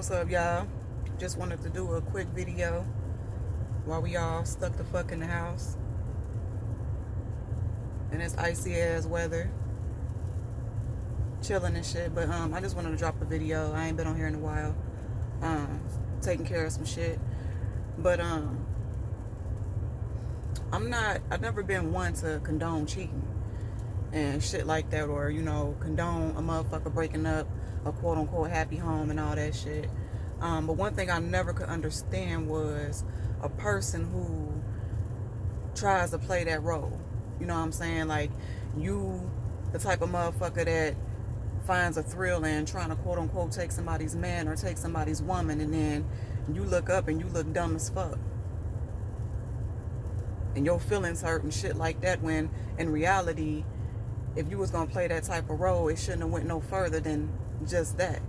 What's up, y'all? Just wanted to do a quick video while we all stuck the fuck in the house. And it's icy ass weather. Chilling and shit. But I just wanted to drop a video. I ain't been on here in a while. Taking care of some shit. But I've never been one to condone cheating and shit like that, or condone a motherfucker breaking up a quote unquote happy home and all that shit. But one thing I never could understand was a person who tries to play that role. You know what I'm saying? Like, you the type of motherfucker that finds a thrill in trying to quote unquote take somebody's man or take somebody's woman, and then you look up and you look dumb as fuck. And your feelings hurt and shit like that, when in reality, if you was gonna play that type of role, it shouldn't have went no further than just that.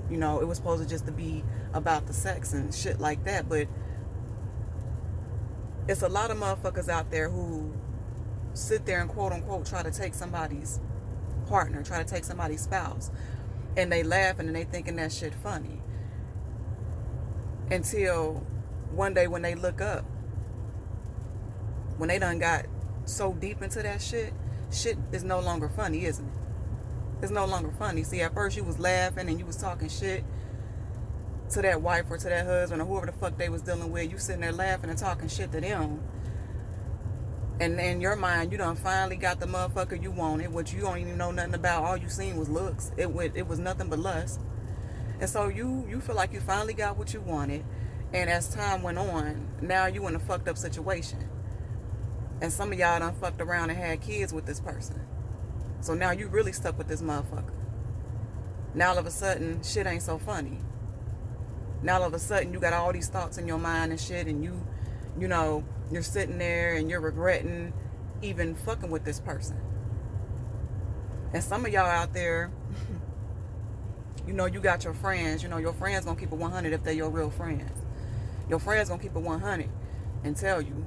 It was supposed to just to be about the sex and shit like that. But it's a lot of motherfuckers out there who sit there and quote unquote try to take somebody's partner, try to take somebody's spouse, and they laughing and they thinking that shit funny, until one day when they look up, when they done got so deep into that shit is no longer funny, isn't it? It's no longer funny. See, at first you was laughing and you was talking shit to that wife or to that husband or whoever the fuck they was dealing with. You sitting there laughing and talking shit to them. And in your mind, you done finally got the motherfucker you wanted, which you don't even know nothing about. All you seen was looks. It was nothing but lust. And so you feel like you finally got what you wanted. And as time went on, now you in a fucked up situation. And some of y'all done fucked around and had kids with this person. So now you really stuck with this motherfucker. Now all of a sudden, shit ain't so funny. Now all of a sudden, you got all these thoughts in your mind and shit, and you're sitting there and you're regretting even fucking with this person. And some of y'all out there, you got your friends. Your friends gonna keep it 100 if they're your real friends. Your friends gonna keep it 100 and tell you,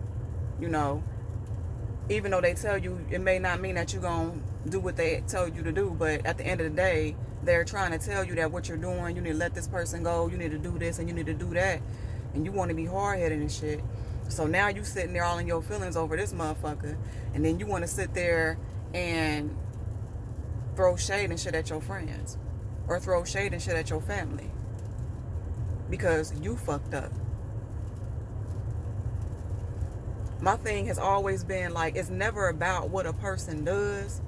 even though they tell you, it may not mean that you're going to do what they tell you to do, but at the end of the day, they're trying to tell you that what you're doing, you need to let this person go, you need to do this and you need to do that, and you want to be hard-headed and shit. So now you sitting there all in your feelings over this motherfucker, and then you want to sit there and throw shade and shit at your friends, or throw shade and shit at your family, because you fucked up. My thing has always been, like, it's never about what a person does.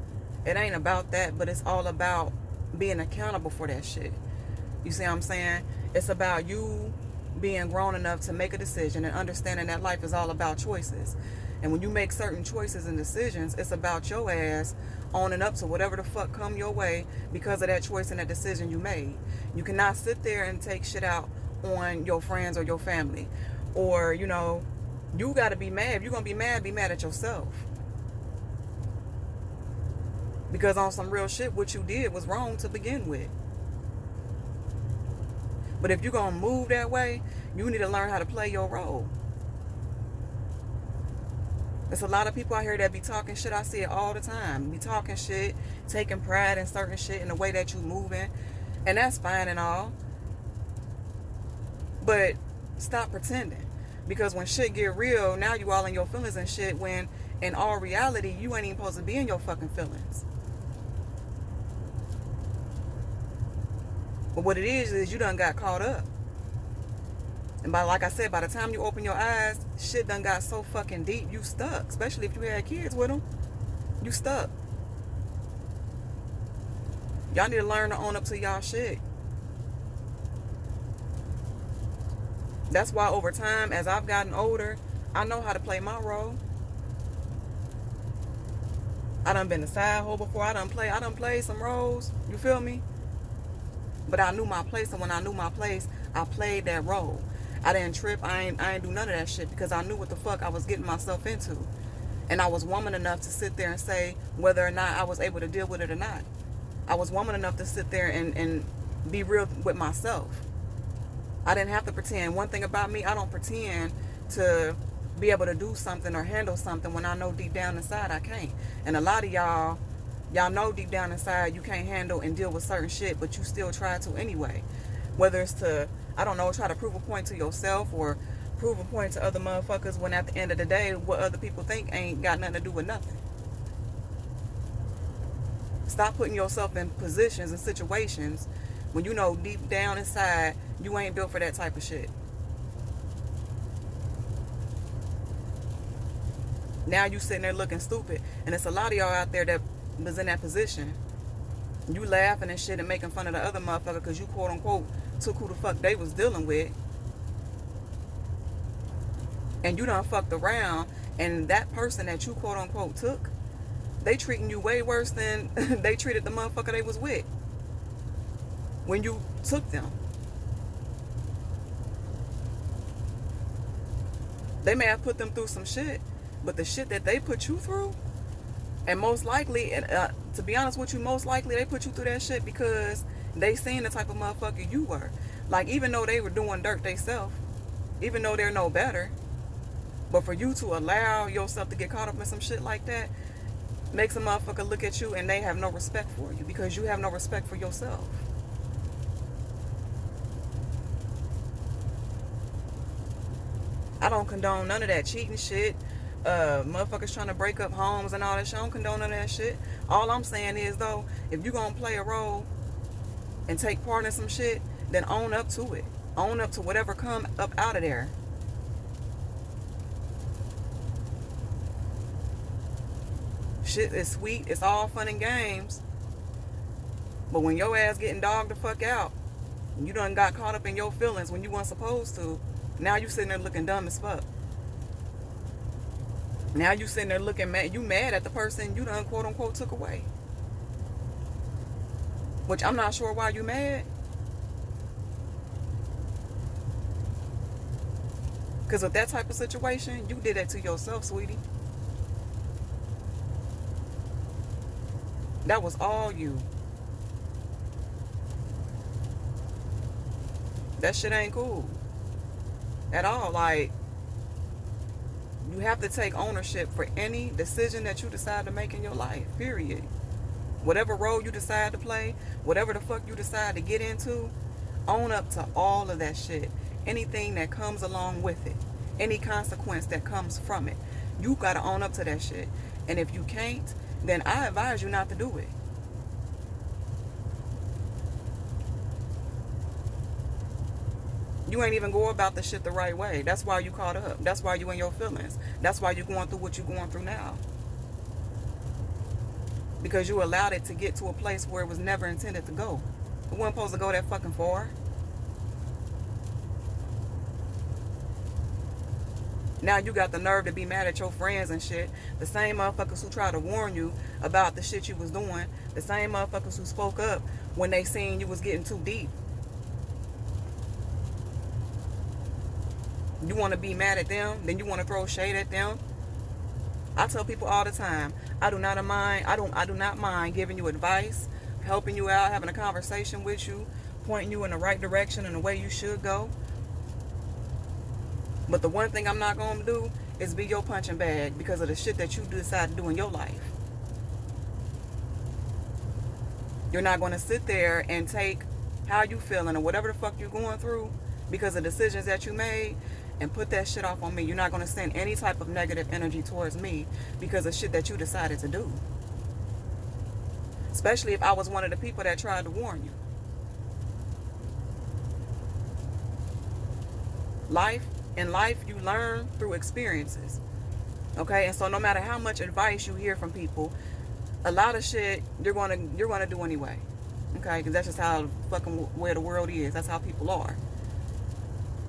It ain't about that, but it's all about being accountable for that shit. You see what I'm saying? It's about you being grown enough to make a decision and understanding that life is all about choices. And when you make certain choices and decisions, it's about your ass owning up to whatever the fuck come your way because of that choice and that decision you made. You cannot sit there and take shit out on your friends or your family. Or, you got to be mad. If you're going to be mad at yourself. Because on some real shit, what you did was wrong to begin with. But if you're going to move that way, you need to learn how to play your role. There's a lot of people out here that be talking shit. I see it all the time. Be talking shit, taking pride in certain shit in the way that you moving. And that's fine and all. But stop pretending. Because when shit get real, now you all in your feelings and shit, when in all reality, you ain't even supposed to be in your fucking feelings. But what it is you done got caught up. And like I said, by the time you open your eyes, shit done got so fucking deep, you stuck. Especially if you had kids with them. You stuck. Y'all need to learn to own up to y'all shit. That's why over time, as I've gotten older, I know how to play my role. I done been a side hoe before. I done played some roles. You feel me? But I knew my place, and when I knew my place, I played that role. I didn't trip. I ain't do none of that shit because I knew what the fuck I was getting myself into. And I was woman enough to sit there and say whether or not I was able to deal with it or not. I was woman enough to sit there and be real with myself. I didn't have to pretend. One thing about me, I don't pretend to be able to do something or handle something when I know deep down inside I can't. And a lot of y'all know deep down inside you can't handle and deal with certain shit, but you still try to anyway. Whether it's to I don't know, try to prove a point to yourself or prove a point to other motherfuckers when at the end of the day, what other people think ain't got nothing to do with nothing. Stop putting yourself in positions and situations when you know deep down inside you ain't built for that type of shit. Now you sitting there looking stupid, and it's a lot of y'all out there that was in that position. You laughing and shit and making fun of the other motherfucker because you quote unquote took who the fuck they was dealing with, and you done fucked around, and that person that you quote unquote took, they treating you way worse than they treated the motherfucker they was with when you took them. They may have put them through some shit, but the shit that they put you through, and most likely, to be honest with you, most likely they put you through that shit because they seen the type of motherfucker you were. Like, even though they were doing dirt themselves, even though they're no better, but for you to allow yourself to get caught up in some shit like that makes a motherfucker look at you and they have no respect for you because you have no respect for yourself. I don't condone none of that cheating shit. Motherfuckers trying to break up homes and all that shit. I don't condone none of that shit. All I'm saying is, though, if you gonna play a role and take part in some shit, then own up to it. Own up to whatever come up out of there. Shit is sweet. It's all fun and games. But when your ass getting dogged the fuck out, you done got caught up in your feelings when you weren't supposed to, now you sitting there looking dumb as fuck. Now you sitting there looking mad. You mad at the person you done quote unquote took away. Which I'm not sure why you mad. Because with that type of situation, you did that to yourself, sweetie. That was all you. That shit ain't cool at all. Like, you have to take ownership for any decision that you decide to make in your life, period. Whatever role you decide to play, whatever the fuck you decide to get into, own up to all of that shit. Anything that comes along with it, any consequence that comes from it, you gotta own up to that shit. And if you can't, then I advise you not to do it. You ain't even go about the shit the right way. That's why you caught up. That's why you in your feelings. That's why you going through what you going through now. Because you allowed it to get to a place where it was never intended to go. It wasn't supposed to go that fucking far. Now you got the nerve to be mad at your friends and shit. The same motherfuckers who tried to warn you about the shit you was doing. The same motherfuckers who spoke up when they seen you was getting too deep. You want to be mad at them, then you want to throw shade at them. I tell people all the time, I do not mind giving you advice, helping you out, having a conversation with you, pointing you in the right direction and the way you should go. But the one thing I'm not going to do is be your punching bag because of the shit that you decide to do in your life. You're not going to sit there and take how you feeling or whatever the fuck you're going through because of decisions that you made and put that shit off on me. You're not going to send any type of negative energy towards me because of shit that you decided to do. Especially if I was one of the people that tried to warn you. In life, you learn through experiences. Okay? And so no matter how much advice you hear from people, a lot of shit you're gonna do anyway. Okay? Because that's just how fucking where the world is. That's how people are.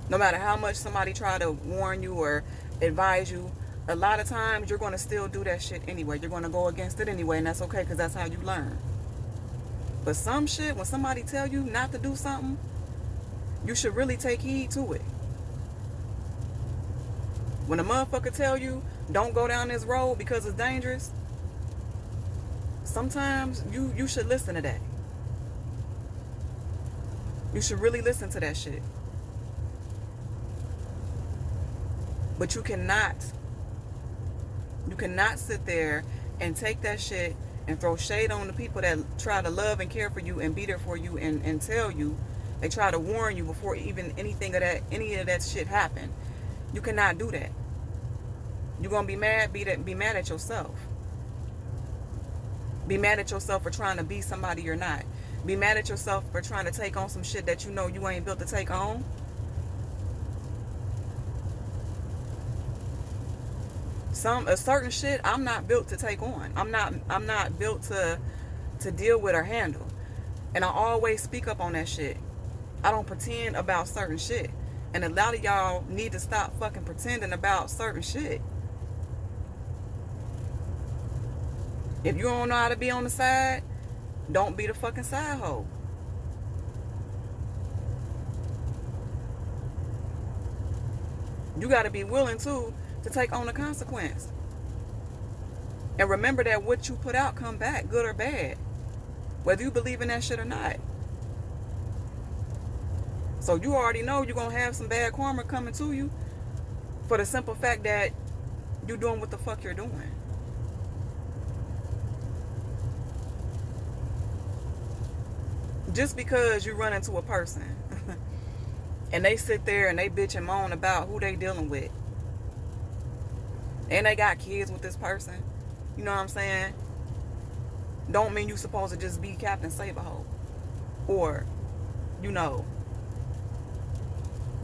No matter how much somebody try to warn you or advise you, a lot of times you're going to still do that shit anyway. You're going to go against it anyway, and that's okay because that's how you learn. But some shit, when somebody tell you not to do something, you should really take heed to it. When a motherfucker tell you, don't go down this road because it's dangerous, sometimes you should listen to that. You should really listen to that shit. But you cannot sit there and take that shit and throw shade on the people that try to love and care for you and be there for you and tell you They try to warn you before even any of that shit happened. You cannot do that. You're gonna be mad. Be mad at yourself. Be mad at yourself for trying to be somebody you're not. Be mad at yourself for trying to take on some shit that you know you ain't built to take on. A certain shit I'm not built to take on. I'm not built to deal with or handle. And I always speak up on that shit. I don't pretend about certain shit. And a lot of y'all need to stop fucking pretending about certain shit. If you don't know how to be on the side, don't be the fucking side hoe. You got to be willing to take on the consequence. And remember that what you put out come back, good or bad. Whether you believe in that shit or not. So you already know you're going to have some bad karma coming to you for the simple fact that you're doing what the fuck you're doing. Just because you run into a person and they sit there and they bitch and moan about who they dealing with, and they got kids with this person, you know what I'm saying? Don't mean you supposed to just be Captain Save-A-Hoe. Or, you know,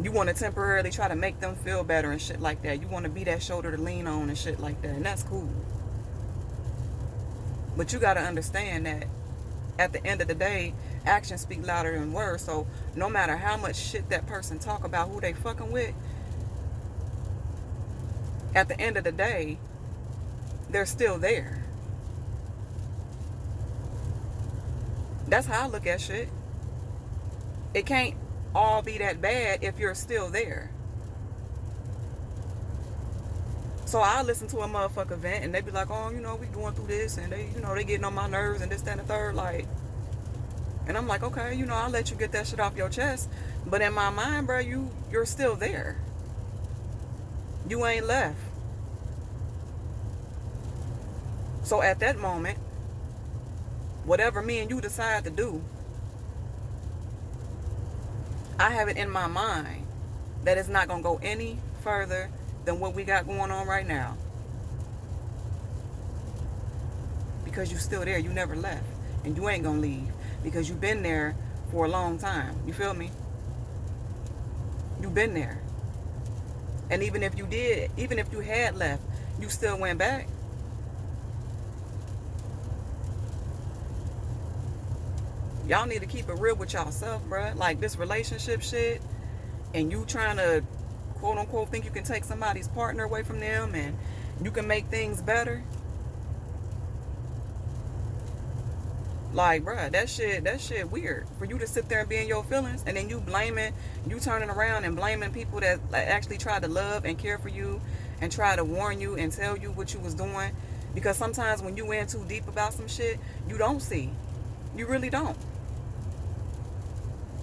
you want to temporarily try to make them feel better and shit like that. You want to be that shoulder to lean on and shit like that. And that's cool. But you got to understand that at the end of the day, actions speak louder than words. So no matter how much shit that person talk about who they fucking with, at the end of the day, they're still there. That's how I look at shit. It can't all be that bad if you're still there. So I listen to a motherfucker vent and they be like, oh, you know, we going through this and they, you know, they getting on my nerves and this, that, and the third, like. And I'm like, okay, you know, I'll let you get that shit off your chest. But in my mind, bro, you're still there. You ain't left. So at that moment, whatever me and you decide to do, I have it in my mind that it's not going to go any further than what we got going on right now. Because you still there. You never left. And you ain't going to leave. Because you've been there for a long time. You feel me? You've been there. And even if you had left, you still went back. Y'all need to keep it real with y'allself, bruh. Like this relationship shit, and you trying to, quote unquote, think you can take somebody's partner away from them and you can make things better. Like, bruh, that shit weird. For you to sit there and be in your feelings and then you turning around and blaming people that actually tried to love and care for you and try to warn you and tell you what you was doing. Because sometimes when you in too deep about some shit, you don't see. You really don't.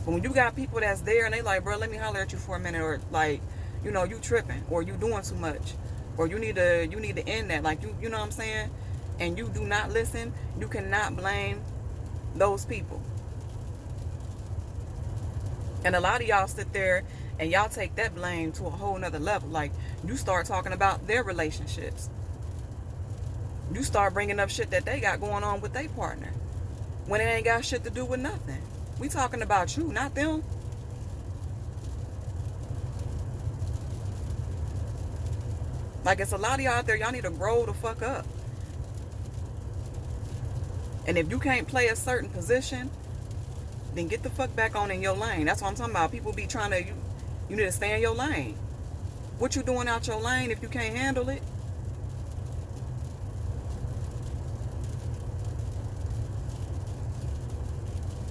But when you got people that's there and they like, bro, let me holler at you for a minute, or like, you know, you tripping, or you doing too much, or you need to end that, like you know what I'm saying? And you do not listen, you cannot blame those people. And a lot of y'all sit there and y'all take that blame to a whole nother level. Like you start talking about their relationships. You start bringing up shit that they got going on with their partner when it ain't got shit to do with nothing. We talking about you, not them. Like, it's a lot of y'all out there, y'all need to grow the fuck up. And if you can't play a certain position, then get the fuck back on in your lane. That's what I'm talking about. People be trying to, you need to stay in your lane. What you doing out your lane if you can't handle it?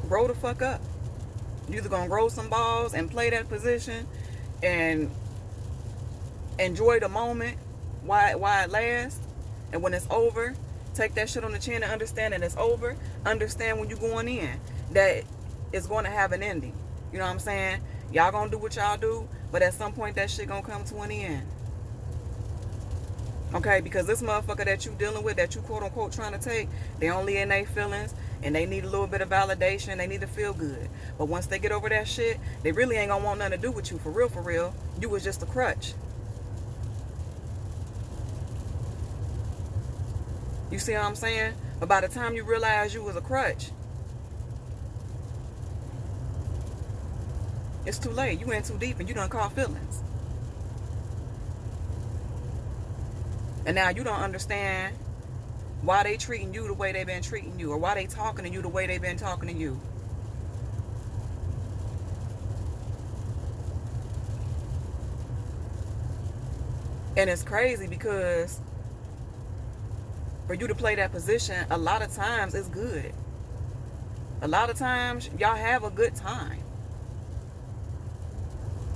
Grow the fuck up. You either gonna grow some balls and play that position and enjoy the moment while it lasts, and when it's over, take that shit on the chin and understand that it's over. Understand when you're going in that it's going to have an ending. You know what I'm saying? Y'all gonna do what y'all do, but at some point that shit gonna come to an end. Okay, because this motherfucker that you dealing with, that you quote unquote trying to take, they only in their feelings and they need a little bit of validation. They need to feel good. But once they get over that shit, they really ain't gonna want nothing to do with you. For real, for real. You was just a crutch. You see what I'm saying? But by the time you realize you was a crutch, it's too late. You went too deep and you done caught feelings. And now you don't understand why they treating you the way they been treating you, or why they talking to you the way they been talking to you. And it's crazy because for you to play that position, a lot of times it's good. A lot of times y'all have a good time.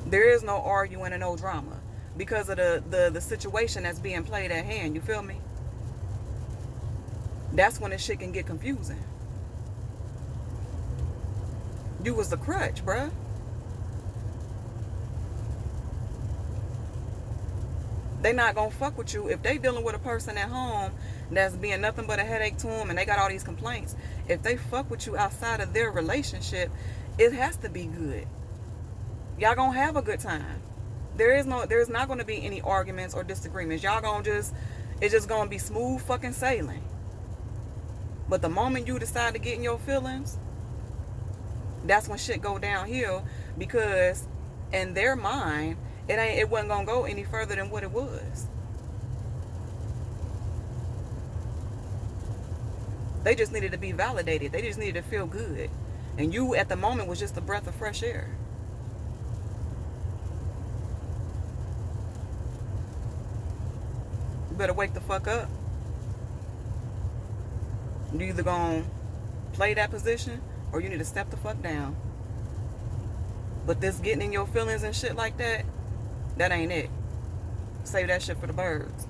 There is no arguing and no drama because of the situation that's being played at hand. You feel me? That's when this shit can get confusing. You was the crutch, bruh. They not gonna fuck with you if they dealing with a person at home that's being nothing but a headache to them and they got all these complaints. If they fuck with you outside of their relationship, it has to be good. Y'all gonna have a good time. There's not gonna be any arguments or disagreements. Y'all gonna it's just gonna be smooth fucking sailing. But the moment you decide to get in your feelings, that's when shit go downhill, because in their mind, it wasn't gonna go any further than what it was. They just needed to be validated. They just needed to feel good. And you at the moment was just a breath of fresh air. You better wake the fuck up. You either gonna play that position or you need to step the fuck down. But this getting in your feelings and shit like that, that ain't it. Save that shit for the birds.